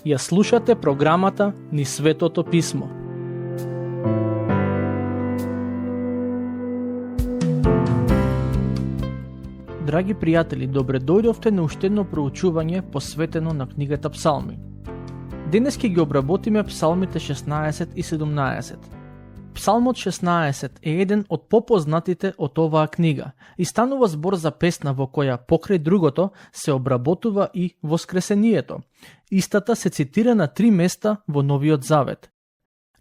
Ја слушате програмата Низ Светото Писмо. Драги пријатели, добре дојдовте на уште едно проучување посветено на книгата Псалми. Денес ќе ги обработиме псалмите 16 и 17. Псалмот 16 е еден од попознатите од оваа книга и станува збор за песна во која покрај другото се обработува и воскресението. Истата се цитира на 3 места во Новиот Завет.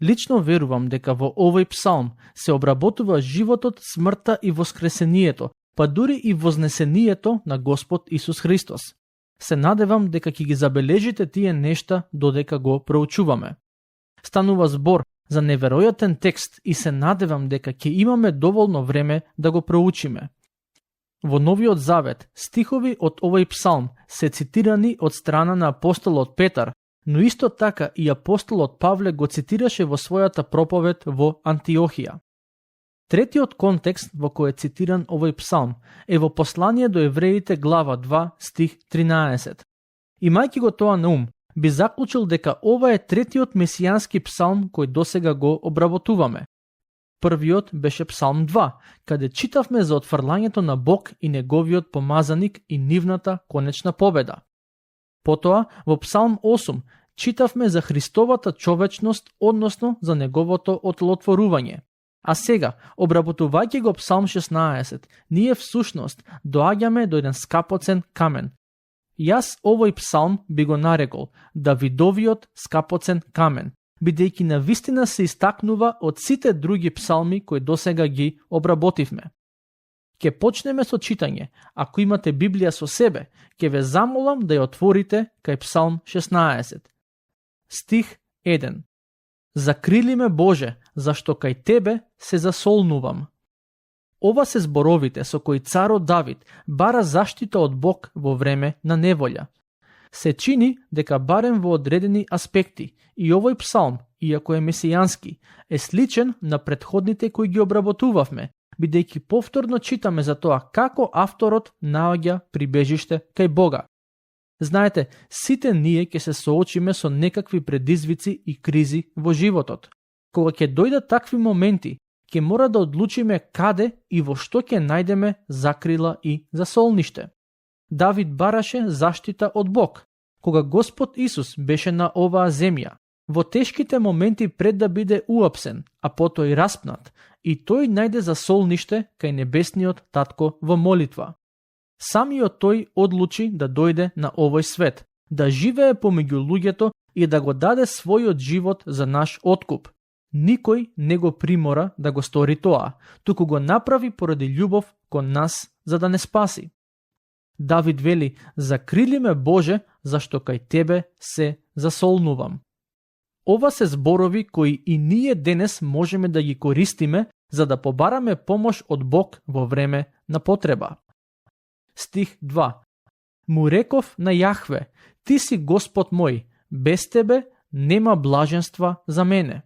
Лично верувам дека во овој псалм се обработува животот, смртта и воскресението, па дури и вознесението на Господ Исус Христос. Се надевам дека ќе ги забележите тие нешта додека го проучуваме. Станува збор за неверојатен текст и се надевам дека ќе имаме доволно време да го проучиме. Во Новиот Завет, стихови од овој псалм се цитирани од страна на апостолот Петар, но исто така и апостолот Павле го цитираше во својата проповед во Антиохија. Третиот контекст во кој е цитиран овој псалм е во послание до евреите глава 2 стих 13. Имајќи го тоа на ум, би заклучил дека ова е третиот месијански псалм кој досега го обработуваме. Првиот беше псалм 2, каде читавме за отфрлањето на Бог и неговиот помазаник и нивната конечна победа. Потоа, во псалм 8, читавме за Христовата човечност, односно за неговото отлотворување. А сега, обработувајќи го псалм 16, ние всушност доаѓаме до еден скапоцен камен. Јас овој псалм би го нарекол Давидовиот скапоцен камен, бидејќи навистина се истакнува од сите други псалми кои досега ги обработивме. Ке почнеме со читање. Ако имате Библија со себе, ке ве замолам да ја отворите кај псалм 16. Стих 1. Закрили ме Боже, зашто кај Тебе се засолнувам. Ова се зборовите со кои царот Давид бара заштита од Бог во време на неволја. Се чини дека барем во одредени аспекти и овој псалм, иако е месијански, е сличен на претходните кои ги обработувавме, бидејќи повторно читаме за тоа како авторот наоѓа прибежиште кај Бога. Знаете, сите ние ќе се соочиме со некакви предизвици и кризи во животот. Кога ќе дојдат такви моменти, ќе мора да одлучиме каде и во што ќе најдеме закрила и засолниште. Давид бараше заштита од Бог, кога Господ Исус беше на оваа земја, во тешките моменти пред да биде уапсен, а потоа и распнат, и тој најде засолниште кај небесниот татко во молитва. Самиот тој одлучи да дојде на овој свет, да живее помеѓу луѓето и да го даде својот живот за наш откуп. Никој не го примора да го стори тоа, туку го направи поради љубов кон нас за да не спаси. Давид вели, закрили ме Боже, зашто кај Тебе се засолнувам. Ова се зборови кои и ние денес можеме да ги користиме за да побараме помош од Бог во време на потреба. Стих 2. Му реков на Јахве, Ти си Господ мој, без Тебе нема блаженства за мене.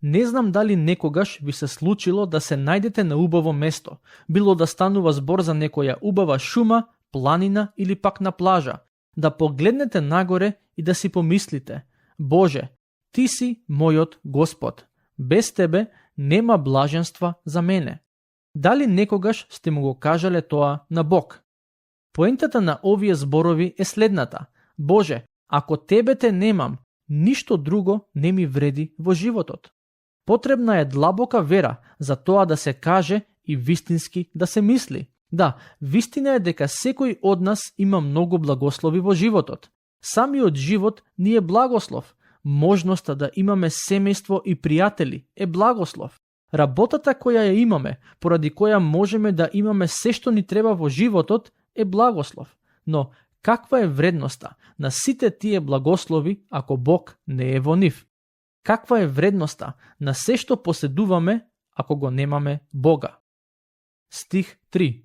Не знам дали некогаш ви се случило да се најдете на убаво место, било да станува збор за некоја убава шума, планина или пак на плажа, да погледнете нагоре и да си помислите, Боже, Ти си мојот Господ, без Тебе нема блаженства за мене. Дали некогаш сте му го кажале тоа на Бог? Поентата на овие зборови е следната. Боже, ако Тебе те немам, ништо друго не ми вреди во животот. Потребна е длабока вера за тоа да се каже и вистински да се мисли. Да, вистина е дека секој од нас има многу благослови во животот. Самиот живот ни е благослов. Можноста да имаме семејство и пријатели е благослов. Работата која ја имаме, поради која можеме да имаме се што ни треба во животот, е благослов. Но каква е вредноста на сите тие благослови ако Бог не е во нив? Каква е вредноста на се што поседуваме ако го немаме Бога? Стих 3.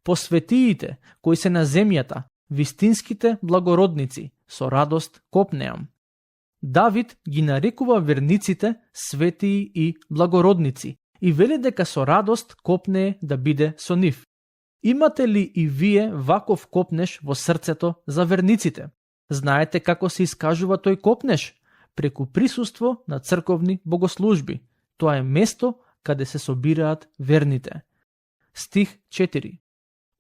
Посветиите кои се на земјата, вистинските благородници, со радост копнеам. Давид ги нарекува верниците светии и благородници и вели дека со радост копнее да биде со нив. Имате ли и вие ваков копнеш во срцето за верниците? Знаете како се искажува тој копнеш? Преку присуство на црковни богослужби. Тоа е место каде се собираат верните. Стих 4.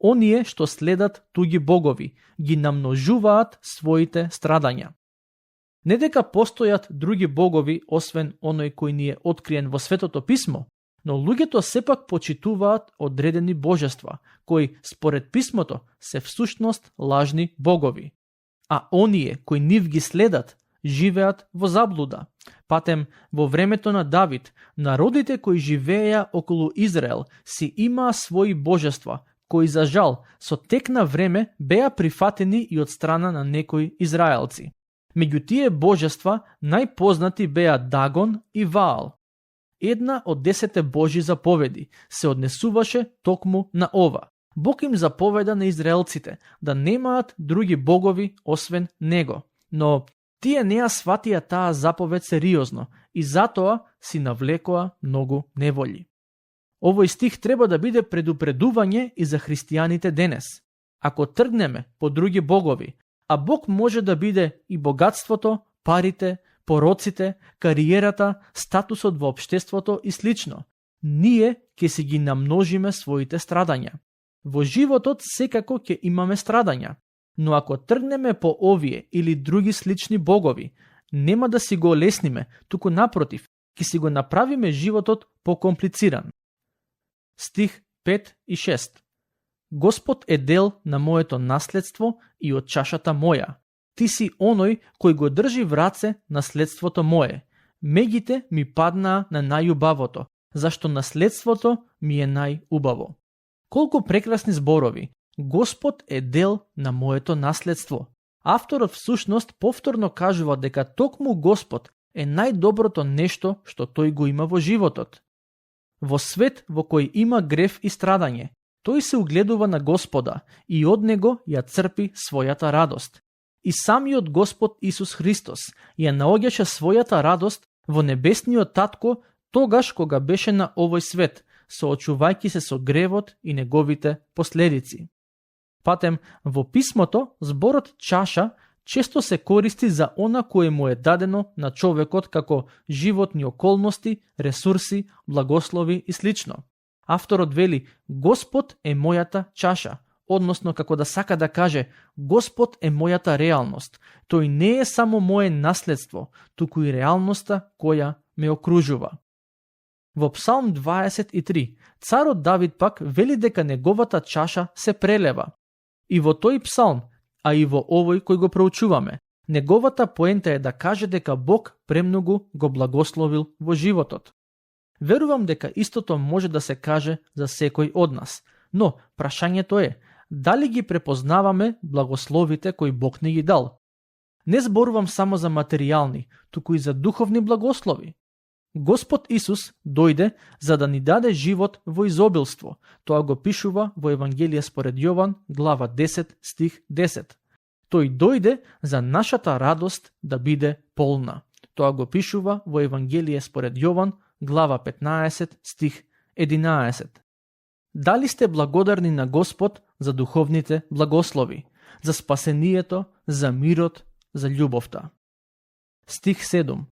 Оние што следат туги богови, ги намножуваат своите страдања. Не дека постојат други богови, освен оној кој ни е откриен во Светото Писмо, но луѓето сепак почитуваат одредени божества, кои според Писмото се всушност лажни богови. А оние кои нив ги следат, живеат во заблуда. Патем, во времето на Давид, народите кои живееја околу Израел си имаа своји божества, кои за жал со тек на време беа прифатени и од страна на некои израелци. Меѓу тие божества најпознати беа Дагон и Ваал. Една од 10 Божи заповеди се однесуваше токму на ова. Бог им заповеда на израелците да немаат други богови освен Него, но тие не ја сватија таа заповед сериозно и затоа си навлекоа многу неволји. Овој стих треба да биде предупредување и за христијаните денес. Ако тргнеме по други богови, а Бог може да биде и богатството, парите, пороците, кариерата, статусот во општеството и слично, ние ќе си ги намножиме своите страдања. Во животот секако ќе имаме страдања, но ако тргнеме по овие или други слични богови, нема да си го олесниме, туку напротив, ќе си го направиме животот покомплициран. Стих 5 и 6. Господ е дел на моето наследство и од чашата моја. Ти си оној кој го држи в раце наследството мое. Мегите ми паднаа на најубавото, зашто наследството ми е најубаво. Колку прекрасни зборови. Господ е дел на моето наследство. Авторот всушност повторно кажува дека токму Господ е најдоброто нешто што тој го има во животот. Во свет во кој има грев и страдање, тој се угледува на Господа и од него ја црпи својата радост. И самиот Господ Исус Христос ја наоѓаше својата радост во небесниот татко тогаш кога беше на овој свет, соочувајќи се со гревот и неговите последици. Патем, во писмото, зборот чаша често се користи за она кое му е дадено на човекот како животни околности, ресурси, благослови и слично. Авторот вели, Господ е мојата чаша, односно како да сака да каже, Господ е мојата реалност. Тој не е само мое наследство, туку и реалноста која ме окружува. Во Псалм 23, царот Давид пак вели дека неговата чаша се прелева. И во тој псалм, а и во овој кој го проучуваме, неговата поента е да каже дека Бог премногу го благословил во животот. Верувам дека истото може да се каже за секој од нас, но прашањето е, дали ги препознаваме благословите кои Бог ни ги дал? Не зборувам само за материјални, туку и за духовни благослови. Господ Исус дојде за да ни даде живот во изобилство. Тоа го пишува во Евангелие според Јован, глава 10, стих 10. Тој дојде за нашата радост да биде полна. Тоа го пишува во Евангелие според Јован, глава 15, стих 11. Дали сте благодарни на Господ за духовните благослови, за спасението, за мирот, за љубовта? Стих 7.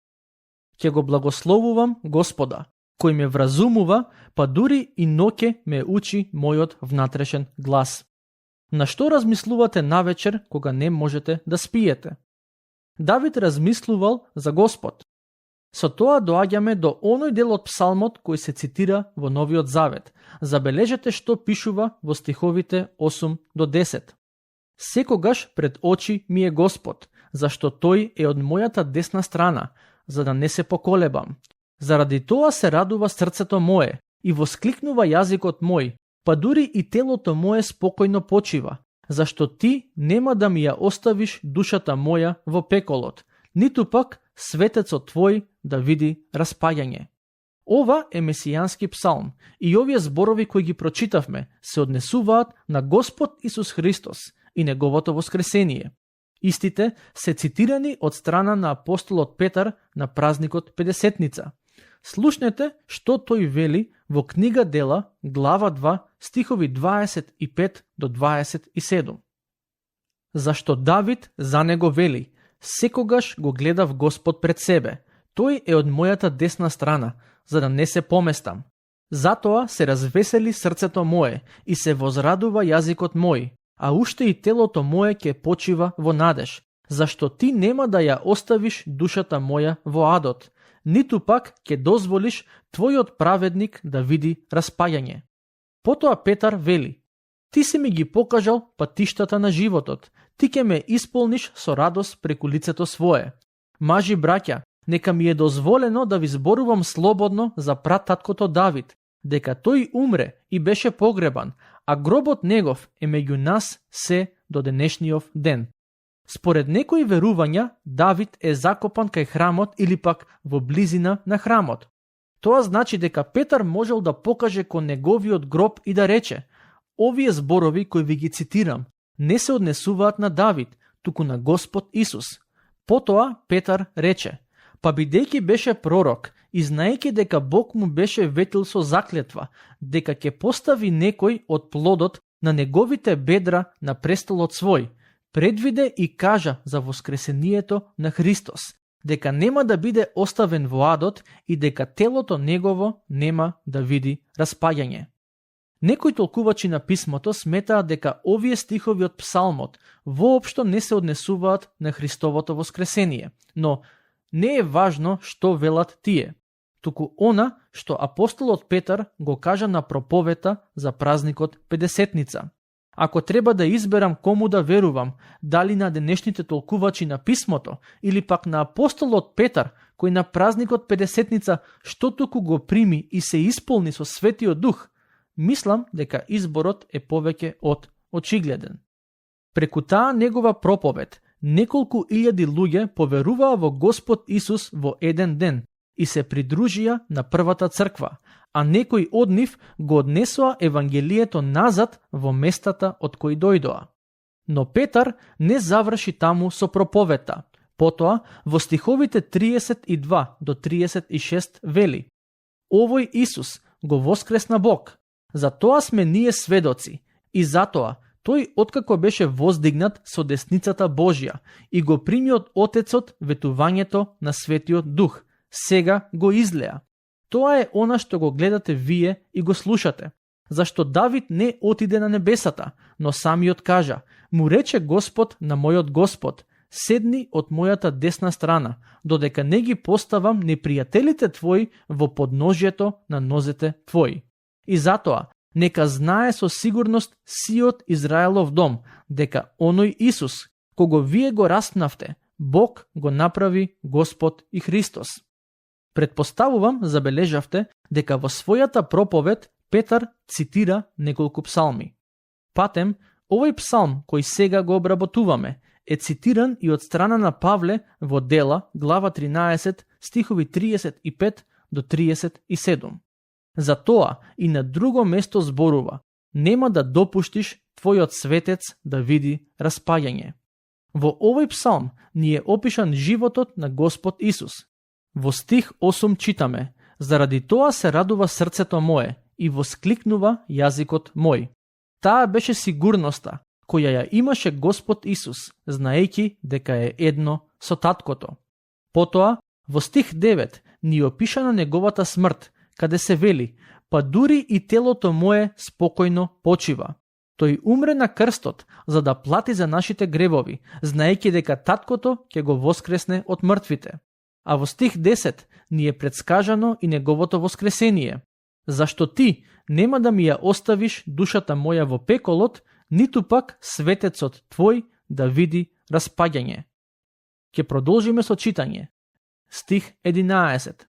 Ќе го благословувам Господа, кој ме вразумува, па дури и ноќе ме учи мојот внатрешен глас. На што размислувате навечер кога не можете да спиете? Давид размислувал за Господ. Со тоа доаѓаме до оној дел од псалмот кој се цитира во Новиот Завет. Забележете што пишува во стиховите 8 до 10. Секогаш пред очи ми е Господ, зашто тој е од мојата десна страна, за да не се поколебам. Заради тоа се радува срцето мое и воскликнува јазикот мој, па дури и телото мое спокојно почива, зашто ти нема да ми ја оставиш душата моја во пеколот, ниту пак светецот твој да види распаѓање. Ова е месијански псалм и овие зборови кои ги прочитавме се однесуваат на Господ Исус Христос и неговото воскресение. Истите се цитирани од страна на апостолот Петар на празникот Педесетница. Слушнете што тој вели во книга Дела, глава 2, стихови 25 до 27. Зашто Давид за него вели: секогаш го гледав Господ пред себе, тој е од мојата десна страна, за да не се поместам. Затоа се развесели срцето мое и се возрадува јазикот мој, а уште и телото мое ќе почива во надеж, зашто ти нема да ја оставиш душата моја во адот, ниту пак ќе дозволиш твојот праведник да види распајање. Потоа Петар вели: ти си ми ги покажал патиштата на животот, ти ќе ме исполниш со радост преку лицето свое. Мажи браќа, нека ми е дозволено да ви зборувам слободно за прататкото Давид, дека тој умре и беше погребан, а гробот негов е меѓу нас се до денешниот ден. Според некои верувања, Давид е закопан кај храмот или пак во близина на храмот. Тоа значи дека Петар можел да покаже кон неговиот гроб и да рече: овие зборови кои ви ги цитирам не се однесуваат на Давид, туку на Господ Исус. Потоа Петар рече: па бидејќи беше пророк и знаејќи дека Бог му беше ветил со заклетва дека ќе постави некој од плодот на неговите бедра на престолот свој, предвиде и кажа за воскресението на Христос, дека нема да биде оставен во адот и дека телото негово нема да види распаѓање. Некои толкувачи на писмото сметаат дека овие стихови од псалмот воопшто не се однесуваат на Христовото воскресение, но не е важно што велат тие, туку она што апостолот Петар го кажа на проповета за празникот Педесетница. Ако треба да изберам кому да верувам, дали на денешните толкувачи на писмото или пак на апостолот Петар, кој на празникот Педесетница што туку го прими и се исполни со Светиот Дух, мислам дека изборот е повеќе од очигледен. Преку таа негова проповед, неколку илјади луѓе поверуваа во Господ Исус во еден ден и се придружија на првата црква, а некои од нив го однесоа Евангелието назад во местата од кои дојдоа. Но Петар не заврши таму со проповедта. Потоа, во стиховите 32 до 36 вели: овој Исус го воскресна Бог, за тоа сме ние сведоци, и затоа тој откако беше воздигнат со десницата Божја и го прими од Отецот ветувањето на Светиот Дух, сега го излеа. Тоа е она што го гледате вие и го слушате. Зашто Давид не отиде на небесата, но самиот кажа: му рече Господ на мојот Господ: седни од мојата десна страна, додека не ги поставам непријателите твои во подножјето на нозете твои. И затоа, нека знае со сигурност сиот Израелов дом, дека оној Исус, кого вие го распнавте, Бог го направи Господ и Христос. Предпоставувам, забележавте, дека во својата проповед Петар цитира неколку псалми. Патем, овој псалм кој сега го обработуваме е цитиран и од страна на Павле во Дела, глава 13, стихови 35 до 37. Затоа и на друго место зборува: нема да допуштиш твојот светец да види распаѓање. Во овој псалм ни е опишан животот на Господ Исус. Во стих 8 читаме: заради тоа се радува срцето мое и воскликнува јазикот мој. Таа беше сигурноста која ја имаше Господ Исус, знаејќи дека е едно со таткото. Потоа, во стих 9 ни опишана неговата смрт, каде се вели: па дури и телото мое спокојно почива. Тој умре на крстот за да плати за нашите гревови, знаејќи дека таткото ќе го воскресне од мртвите. А во стих 10 ни е предскажано и неговото воскресение. Зашто ти нема да ми ја оставиш душата моја во пеколот, ниту пак светецот твој да види распаѓање. Ќе продолжиме со читање. Стих 11.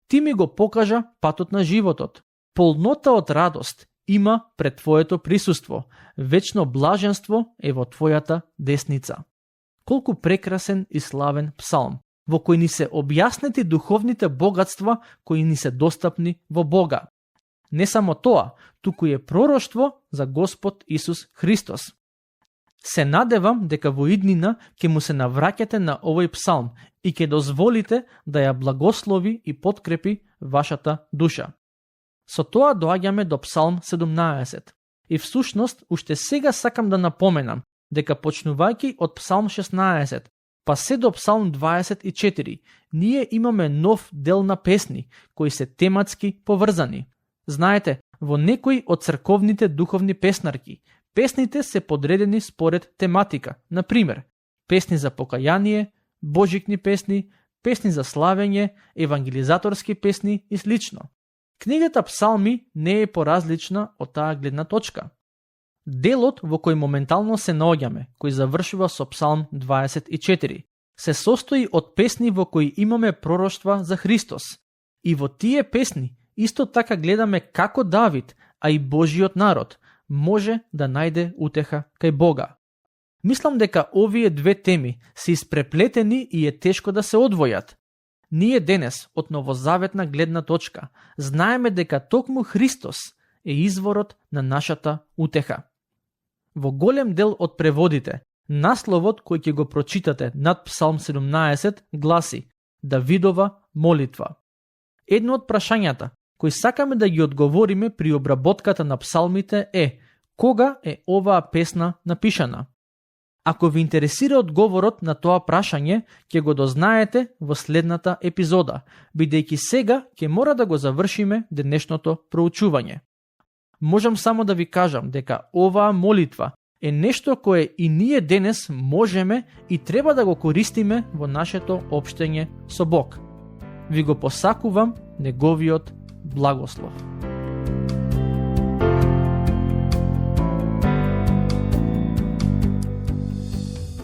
Ти ми го покажа патот на животот. Полнота од радост има пред твоето присуство. Вечно блаженство е во твојата десница. Колку прекрасен и славен псалм, во кој ни се објаснети духовните богатства кои ни се достапни во Бога. Не само тоа, туку е пророштво за Господ Исус Христос. Се надевам дека во иднина ќе му се навраќате на овој псалм и ќе дозволите да ја благослови и подкрепи вашата душа. Со тоа доаѓаме до Псалм 17. И всушност, уште сега сакам да напоменам дека почнувајќи од Псалм 16, па се до Псалм 24, ние имаме нов дел на песни, кои се тематски поврзани. Знаете, во некои од црковните духовни песнарки, песните се подредени според тематика, например, песни за покаяние, божикни песни, песни за славење, евангелизаторски песни и слично. Книгата Псалми не е поразлична од таа гледна точка. Делот во кој моментално се наоѓаме, кој завршува со Псалм 24, се состои од песни во кои имаме пророштва за Христос. И во тие песни исто така гледаме како Давид, а и Божиот народ, може да најде утеха кај Бога. Мислам дека овие две теми се испреплетени и е тешко да се одвојат. Ние денес, од новозаветна гледна точка, знаеме дека токму Христос е изворот на нашата утеха. Во голем дел од преводите, насловот кој ќе го прочитате над Псалм 17 гласи Давидова молитва. Едно од прашањата кои сакаме да ги одговориме при обработката на псалмите е кога е оваа песна напишана? Ако ви интересира одговорот на тоа прашање, ќе го дознаете во следната епизода, бидејќи сега ќе мора да го завршиме денешното проучување. Можам само да ви кажам дека оваа молитва е нешто кое и ние денес можеме и треба да го користиме во нашето општење со Бог. Ви го посакувам неговиот благослов.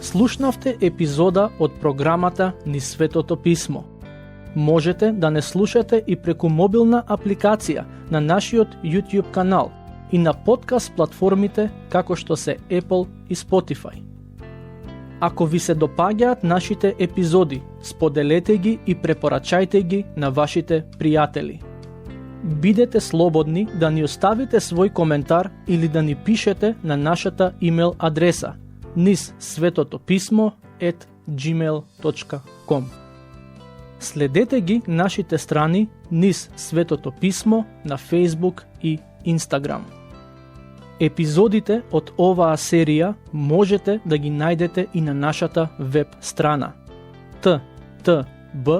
Слушнавте епизода од програмата Низ Светото Писмо. Можете да не слушате и преку мобилна апликација на нашиот YouTube канал и на подкаст платформите како што се Apple и Spotify. Ако ви се допаѓаат нашите епизоди, споделете ги и препорачајте ги на вашите пријатели. Бидете слободни да ни оставите свој коментар или да ни пишете на нашата имейл адреса nizsvetotopисmo@gmail.com. Следете ги нашите страни Низ Светото Писмо на Facebook и Instagram. Епизодите од оваа серија можете да ги најдете и на нашата веб страна ttb.twr.org.